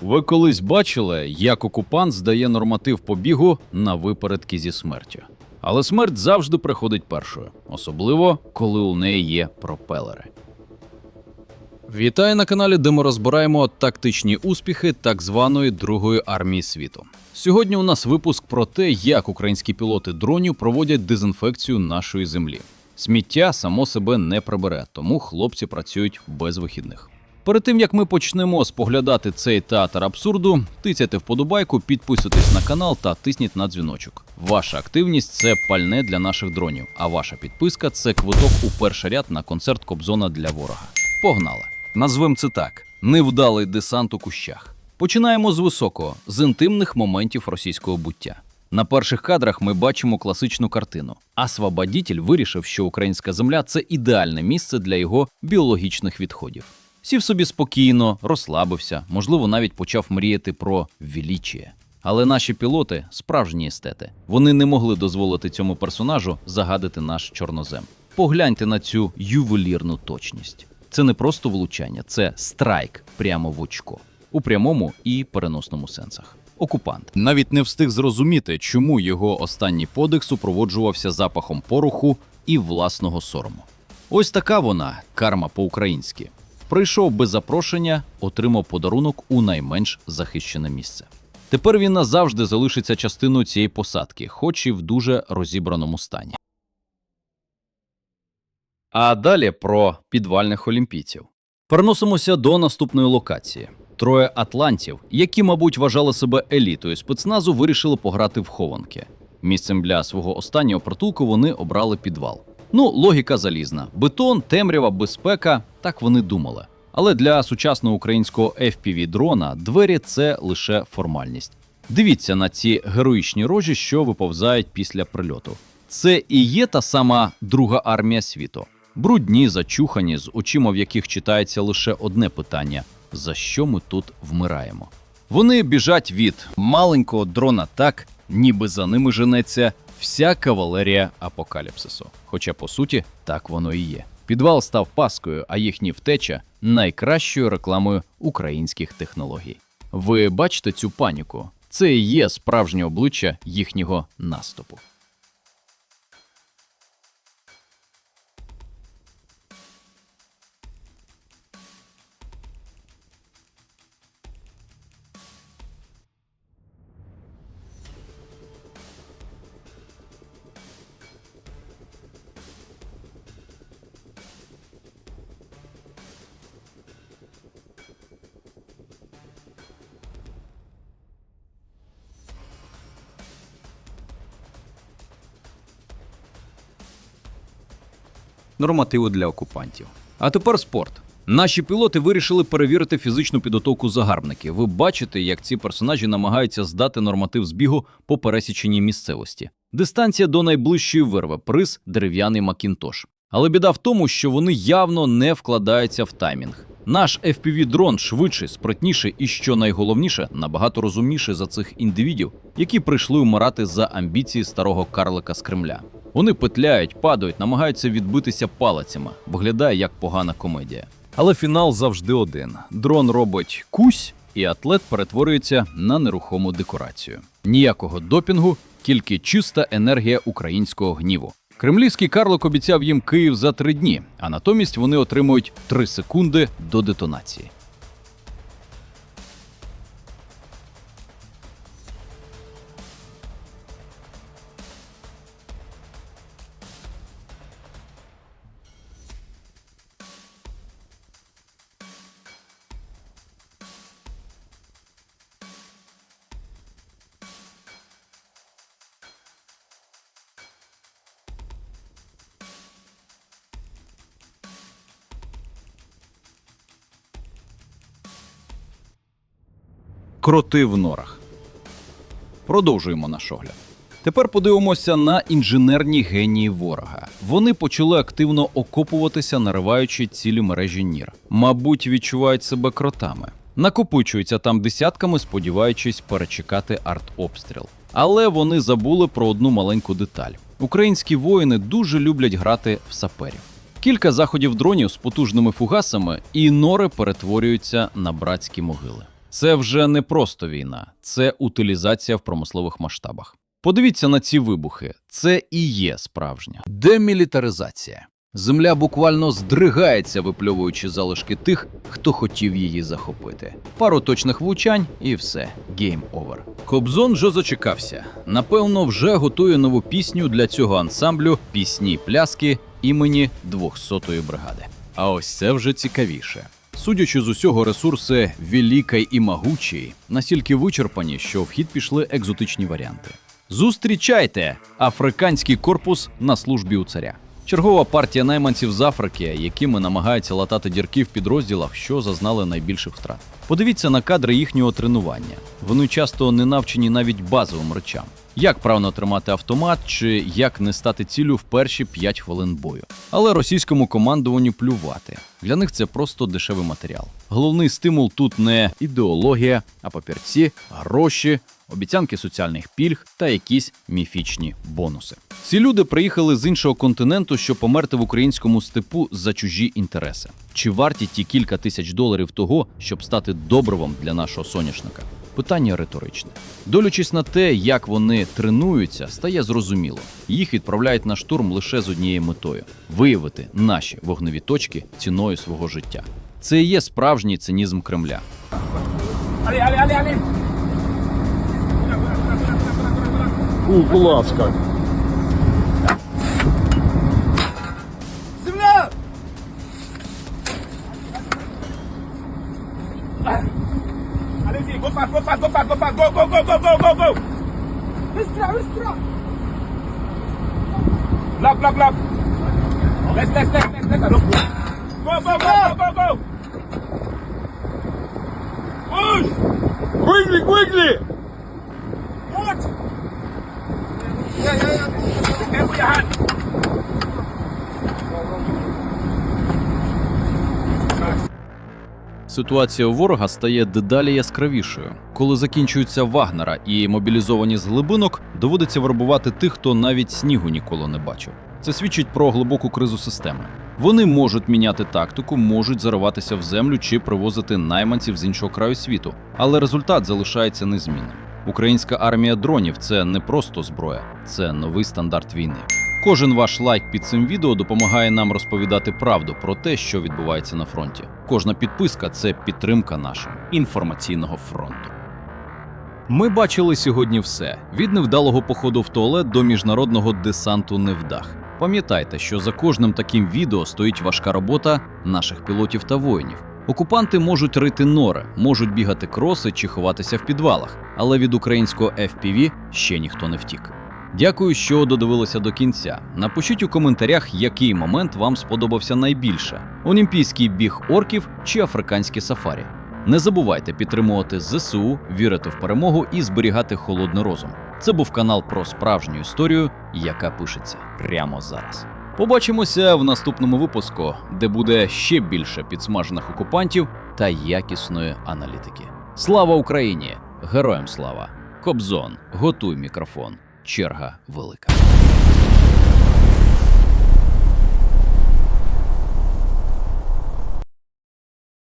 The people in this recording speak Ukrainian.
Ви колись бачили, як окупант здає норматив по бігу на випередки зі смертю? Але смерть завжди приходить першою, особливо, коли у неї є пропелери. Вітаю на каналі, де ми розбираємо тактичні успіхи так званої Другої армії світу. Сьогодні у нас випуск про те, як українські пілоти дронів проводять дезінфекцію нашої землі. Сміття само себе не прибере, тому хлопці працюють без вихідних. Перед тим, як ми почнемо споглядати цей театр абсурду, тицяйте вподобайку, підписуйтесь на канал та тисніть на дзвіночок. Ваша активність – це пальне для наших дронів, а ваша підписка – це квиток у перший ряд на концерт Кобзона для ворога. Погнали! Назвемо це так – невдалий десант у кущах. Починаємо з високого, з інтимних моментів російського буття. На перших кадрах ми бачимо класичну картину. Освободітель вирішив, що українська земля – це ідеальне місце для його біологічних відходів. Сів собі спокійно, розслабився, можливо, навіть почав мріяти про величіє. Але наші пілоти – справжні естети. Вони не могли дозволити цьому персонажу загадити наш чорнозем. Погляньте на цю ювелірну точність. Це не просто влучання, це страйк прямо в очко. У прямому і переносному сенсах. Окупант навіть не встиг зрозуміти, чому його останній подих супроводжувався запахом пороху і власного сорому. Ось така вона, карма по-українськи. Прийшов без запрошення, отримав подарунок у найменш захищене місце. Тепер він назавжди залишиться частиною цієї посадки, хоч і в дуже розібраному стані. А далі про підвальних олімпійців. Переносимося до наступної локації. Троє атлантів, які, мабуть, вважали себе елітою спецназу, вирішили пограти в хованки. Місцем для свого останнього притулку вони обрали підвал. Логіка залізна. Бетон, темрява, безпека – так вони думали. Але для сучасного українського FPV-дрона двері – це лише формальність. Дивіться на ці героїчні рожі, що виповзають після прильоту. Це і є та сама Друга армія світу. Брудні, зачухані, з очима, в яких читається лише одне питання – за що ми тут вмираємо? Вони біжать від маленького дрона так, ніби за ними женеться вся кавалерія апокаліпсису. Хоча, по суті, так воно і є. Підвал став паскою, а їхні втеча – найкращою рекламою українських технологій. Ви бачите цю паніку? Це і є справжнє обличчя їхнього наступу. Нормативи для окупантів. А тепер спорт. Наші пілоти вирішили перевірити фізичну підготовку загарбників. Ви бачите, як ці персонажі намагаються здати норматив збігу по пересіченій місцевості. Дистанція до найближчої вирви, приз – дерев'яний макінтош. Але біда в тому, що вони явно не вкладаються в таймінг. Наш FPV-дрон швидший, спритніший і, що найголовніше, набагато розумніший за цих індивідів, які прийшли умирати за амбіції старого карлика з Кремля. Вони петляють, падають, намагаються відбитися палицями. Виглядає як погана комедія. Але фінал завжди один. Дрон робить кусь, і атлет перетворюється на нерухому декорацію. Ніякого допінгу, тільки чиста енергія українського гніву. Кремлівський карлик обіцяв їм Київ за 3 дні, а натомість вони отримують 3 секунди до детонації. Кроти в норах. Продовжуємо наш огляд. Тепер подивимося на інженерні генії ворога. Вони почали активно окопуватися, нариваючи цілі мережі нір. Мабуть, відчувають себе кротами. Накопичуються там десятками, сподіваючись перечекати артобстріл. Але вони забули про одну маленьку деталь. Українські воїни дуже люблять грати в саперів. Кілька заходів дронів з потужними фугасами, і нори перетворюються на братські могили. Це вже не просто війна, це утилізація в промислових масштабах. Подивіться на ці вибухи. Це і є справжня демілітаризація. Земля буквально здригається, випльовуючи залишки тих, хто хотів її захопити. Пару точних влучань і все. Гейм овер. Кобзон вже зачекався. Напевно, вже готує нову пісню для цього ансамблю «Пісні-пляски» імені 200-ї бригади. А ось це вже цікавіше. Судячи з усього, ресурси великий і могучий настільки вичерпані, що в хід пішли екзотичні варіанти. Зустрічайте! Африканський корпус на службі у царя. Чергова партія найманців з Африки, якими намагаються латати дірки в підрозділах, що зазнали найбільших втрат. Подивіться на кадри їхнього тренування. Вони часто не навчені навіть базовим речам. Як правильно тримати автомат, чи як не стати ціллю в перші 5 хвилин бою. Але російському командуванню плювати. Для них це просто дешевий матеріал. Головний стимул тут не ідеологія, а папірці, гроші, обіцянки соціальних пільг та якісь міфічні бонуси. Ці люди приїхали з іншого континенту, щоб померти в українському степу за чужі інтереси. Чи варті ті кілька тисяч доларів того, щоб стати добривом для нашого соняшника? Питання риторичне. Долючись на те, як вони тренуються, стає зрозуміло. Їх відправляють на штурм лише з однією метою – виявити наші вогневі точки ціною свого життя. Це і є справжній цинізм Кремля. Будь ласка. Земля! Allez-y, go fast, go fast, go fast, go fast, go, go, go, go, go, go, go! Быстро, быстро! Block, block, block! Let's, go, go, go, go, go, go! Push! Quickly, quickly! What? Yeah. Careful your hand! Ситуація у ворога стає дедалі яскравішою. Коли закінчуються Вагнера і мобілізовані з глибинок, доводиться вербувати тих, хто навіть снігу ніколи не бачив. Це свідчить про глибоку кризу системи. Вони можуть міняти тактику, можуть зариватися в землю чи привозити найманців з іншого краю світу. Але результат залишається незмінним. Українська армія дронів – це не просто зброя, це новий стандарт війни. Кожен ваш лайк під цим відео допомагає нам розповідати правду про те, що відбувається на фронті. Кожна підписка – це підтримка нашого інформаційного фронту. Ми бачили сьогодні все – від невдалого походу в туалет до міжнародного десанту невдах. Пам'ятайте, що за кожним таким відео стоїть важка робота наших пілотів та воїнів. Окупанти можуть рити нори, можуть бігати кроси чи ховатися в підвалах, але від українського FPV ще ніхто не втік. Дякую, що додивилися до кінця. Напишіть у коментарях, який момент вам сподобався найбільше – олімпійський біг орків чи африканське сафарі. Не забувайте підтримувати ЗСУ, вірити в перемогу і зберігати холодний розум. Це був канал про справжню історію, яка пишеться прямо зараз. Побачимося в наступному випуску, де буде ще більше підсмажених окупантів та якісної аналітики. Слава Україні! Героям слава! Кобзон, готуй мікрофон. Черга велика.